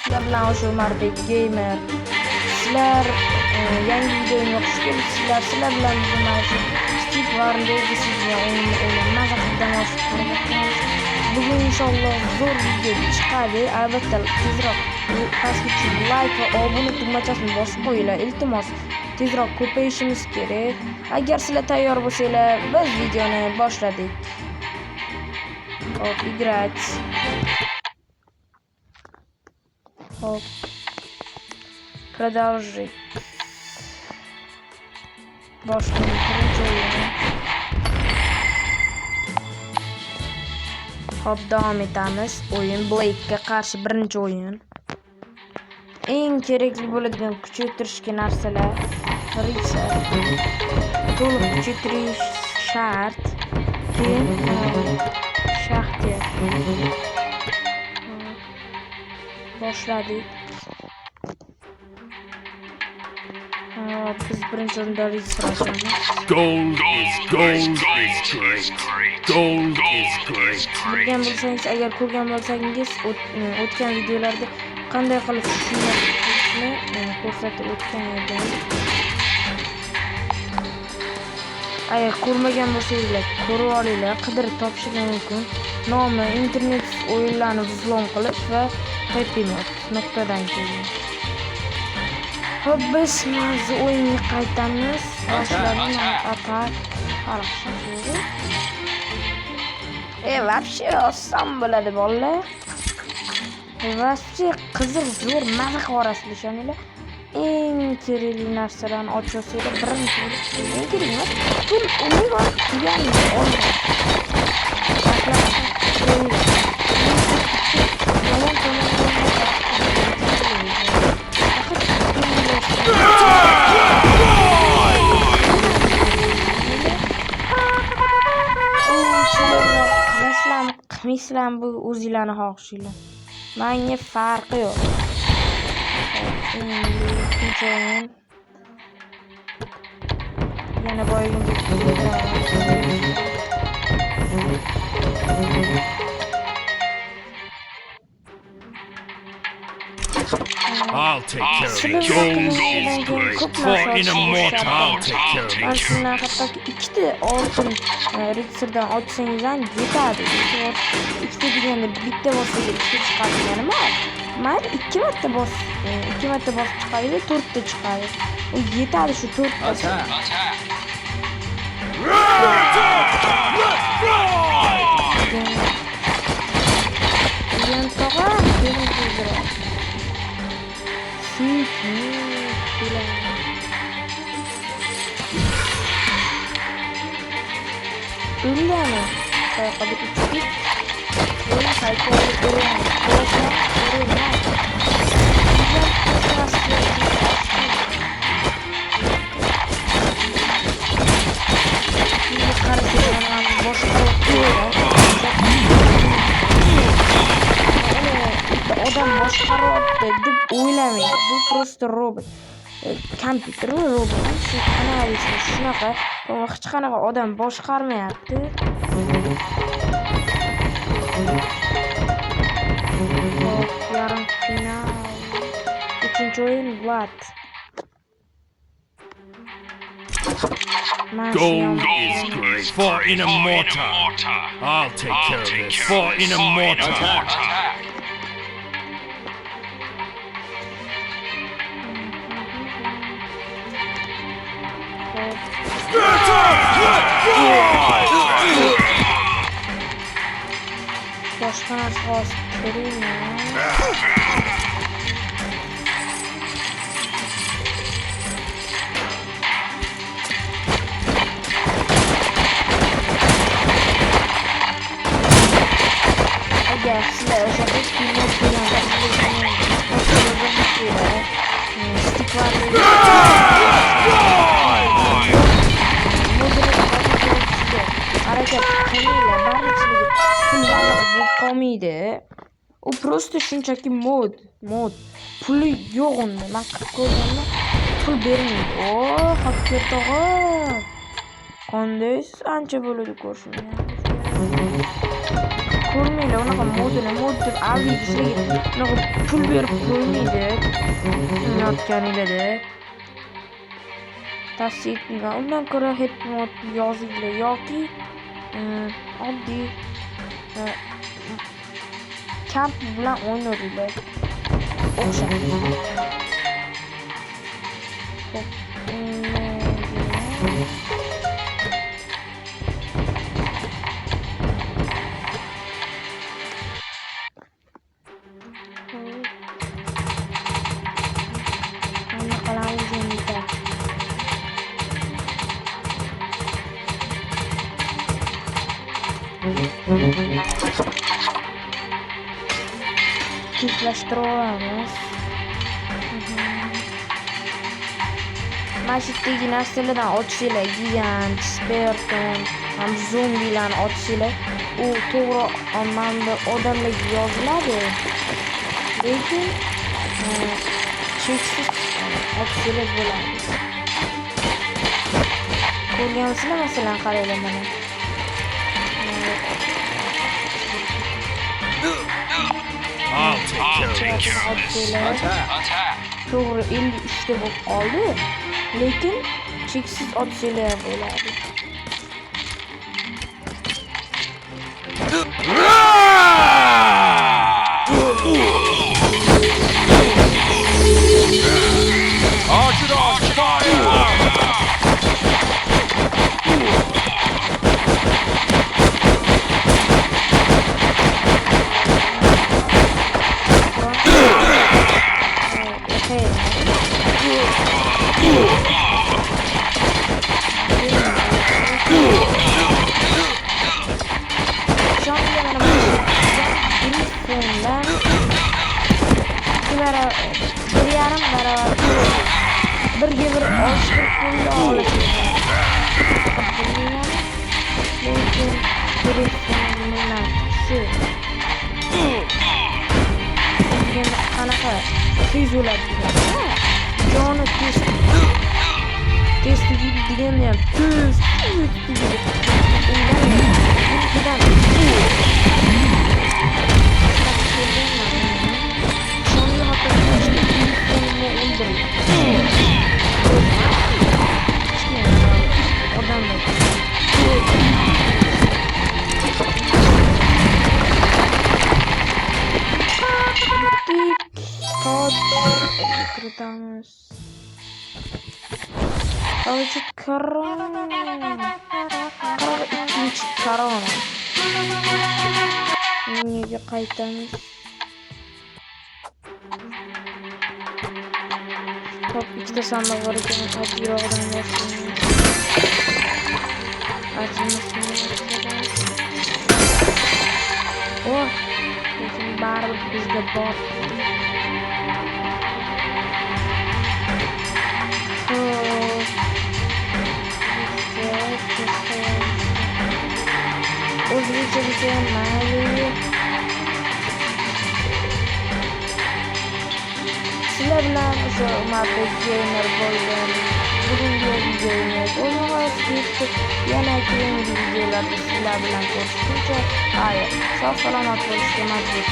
Sizlar bilan o'sha Umarbek Gamer. Sizlar yangi videoga xush kelibsizlar. Sizlar bilan biz mana shu Steve War'dagi sizga o'yinni o'ynab dam olishga harakat bugun inshaalloh zo'r video chiqadi. Albatta tezroq pastga like va obuna tugmachasini bosib qo'yinglar. Iltimos tezroq ko'payishimiz kerak. Agar sizlar tayyor bo'lsanglar, biz videoni boshladik. Hop, играть. Hop. Продолжить. Boshlaymiz birinchi o'yinni. Hop, davom etamiz. O'yin Blake'ga qarshi birinchi o'yin. Eng kerakli bo'ladigan kuchaytirishga narsalar Ritsar. To'liq kuchaytirish shart. Keyin Shaxter. Boshladik. Biz birinchi o'rinda Ritsar olamiz. Gold is great. Gold is great. Bilgan bo'lsangiz, agar ko'rgan bo'lsangiz, o'tgan videolarda qanday qilib shuni ko'rsatib o'tgan edim. Agar ko'rmagan bo'lsangizlar, ko'rib olinglar, qidirib topishingiz mumkin. Nomi internet o'yinlarni vzlom qilish va Happy Note nuqtadan keyin. Hop, biz o'yinga qaytamiz. Boshlaymiz. Atak. Хорошо. Вообще oson bo'ladi bolalar. Вообще qiziq zo'r maza qorasizlar, ishoninglar. Eng kerakli narsalarni ochasizlar, birinchi eng kerak emas. Pul umuman tugani olmaydi. Qilmaysizlar bu o'zinglarni xohishinglar. Menga farqi yo'q. Yana boyagimga I'll take care of it. Gold is great. For in a mortar, I'll take care of it. Aslında hattoki ikkita oltin Ritsardan ochsangiz ham yetadi. Ikkita deganda bitta bossangiz ikkita chiqadi deganimi? Mayli, ikki marta bos chiqadi, to'rtta chiqadi. U yetadi shu to'rtta. Öyle Tabii ki. Böyle sayfaları görüyorum. Odam boshqaryapti deb o'ylamaydi. Bu просто robot. Kompyuter robot. Shu kanalisi shunaqa, hech qanaqa odam boshqarmayapti. Yarim final. Uchinchi o'yin Vlad. Gold is great. For in a mortar, I'll take care of it. For in a mortar. Boshqa narsa hozir ko'raymi? Agar sizlar o'sha filmni qolmaydi. U просто shunchaki mod. Puli yo'q unda. Men qilib ko'rganimda pul bermaydi. O, hakker tog'a. Qanday ancha bo'ladi ko'rishim. ko'rmanglar unaqa modini modni aviysiga unaqa pul berib qo'ymaydi o'ynayotganinglarda tavsiya etmayman. Undan ko'ra happy mod yozinglar yoki oddiy kamp bilan o'ynaydilar o'xshaydi. Tezlashtiramiz. Mana shu yerdagi narsalardan ochsanglar, gigant, sperton, ham zombilarni ochsanglar, u to'g'ri mana odamlarga yoziladi. Lekin cheksiz ochsanglar bo'ladi. Ko'rgansizlar masalan qaranglar mana. I'll take care of this. To'g'ri 53 ta bo'lib qoldi, lekin cheksiz ochsanglar bo'ladi. Archidons fire! Birga bir oshqir qo'yla oladi. Lekin telefonlar shu. Qanaqa tez o'ladi. Joni tez degani ham tez. Kiritamiz. Birinchi korona. Ikkinchi korona. Nega qaytamiz? Top ikkita sandiq bor ekan, qatiyroqdan boshlaymiz. Oh, lekin baribir bizda bor. O'zbekcha desam mayli. Sizlar bilan o'sha Marbek Gamer bo'lgan. Bugungi videomiz yana keyingi videolarda sizlar bilan ko'rishguncha, sog' salomat bo'lishga majbur.